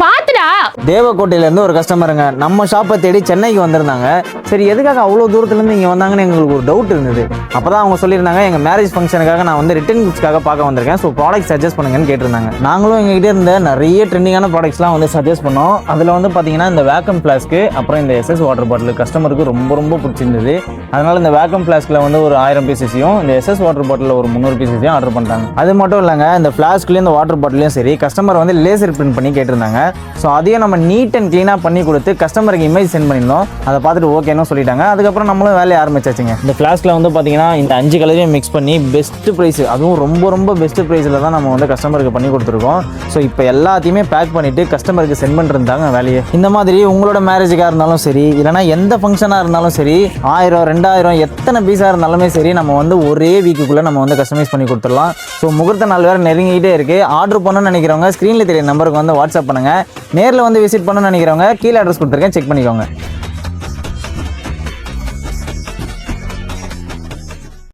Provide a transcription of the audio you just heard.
பாத்துடா. தேவக்கோட்டையிலேருந்து ஒரு கஸ்டமருங்க நம்ம ஷாப்பை தேடி சென்னைக்கு வந்திருந்தாங்க. சரி எதுக்காக அவ்வளோ தூரத்துலேருந்து இங்கே வந்தாங்கன்னு எங்களுக்கு ஒரு டவுட் இருந்தது. அப்போ தான் அவங்க சொல்லியிருந்தாங்க, எங்கள் மேரேஜ் ஃபங்க்ஷனுக்காக நான் வந்து ரிட்டன் கிஃப்ட்ஸ்க்காக பார்க்க வந்திருக்கேன். ஸோ ப்ராடக்ட் சஜஸ்ட் பண்ணுங்கன்னு கேட்டிருந்தாங்க. நாங்களும் எங்ககிட்ட இருந்த நிறைய ட்ரெண்டிங்கான ப்ராடக்ட்ஸ்லாம் வந்து சஜஸ்ட் பண்ணோம். அதில் வந்து பார்த்தீங்கன்னா இந்த வேக்கம் ஃப்ளாஸ்க்கு அப்புறம் இந்த எஸ்எஸ் வாட்டர் பாட்டில் கஸ்டமருக்கு ரொம்ப பிடிச்சிருந்தது. அதனால் இந்த வேக்கம் ஃப்ளாஸ்கில் வந்து ஒரு 1000 பீசஸையும் இந்த எஸ்எஸ் வாட்டர் பாட்டிலில் ஒரு 300 பீசஸையும் ஆர்டர் பண்ணிட்டாங்க. அது மட்டும் இல்லைங்க, இந்த ஃப்ளாஸ்க்லேயும் இந்த வாட்டர் பாட்டிலையும் சரி கஸ்டமர் வந்து லேசர் பிரிண்ட் பண்ணி கேட்டிருந்தாங்க. ஸோ அதையும் நம்ம நீட் அண்ட் க்ளீனாக பண்ணி கொடுத்து கஸ்டமருக்கு இமேஜ் சென்ட் பண்ணியிருந்தோம். அதை பார்த்துட்டு ஓகேன்னு சொல்லிட்டாங்க. அதுக்கப்புறம் நம்மளும் வேலையை ஆரம்பிச்சாச்சுங்க. இந்த ஃப்ளாஸ்கில் வந்து பார்த்தீங்கன்னா இந்த 5 கலரையும் மிக்ஸ் பண்ணி பெஸ்ட் ப்ரைஸ், அதுவும் ரொம்ப பெஸ்ட் ப்ரைஸில் தான் நம்ம வந்து கஸ்டமருக்கு பண்ணி கொடுத்துருக்கோம். ஸோ இப்போ எல்லாத்தையுமே பேக் பண்ணிவிட்டு கஸ்டமருக்கு சென்ட் பண்ணிருந்தாங்க வேலையை. இந்த மாதிரி உங்களோட மேரேஜுக்காக இருந்தாலும் சரி, இல்லைனா எந்த ஃபங்க்ஷனாக இருந்தாலும் சரி, 1000 2000 எத்தனை பீஸாக இருந்தாலுமே சரி, நம்ம வந்து ஒரே வீக்குக்குள்ளே நம்ம வந்து கஸ்டமைஸ் பண்ணி கொடுத்துடலாம். ஸோ முகூர்த்த நாள் வேறு நெருங்கிட்டே இருக்குது. ஆர்டர் பண்ணணும்னு நினைக்கிறவங்க ஸ்க்ரீனில் தெரிய நம்பருக்கு வந்து வாட்ஸ்அப் பண்ணுங்கள். நேரில் வந்து விசிட் பண்ணணும்னு நினைக்கிறவங்க கீழே அட்ரஸ் கொடுத்துருக்கேன், செக் பண்ணிக்கோங்க.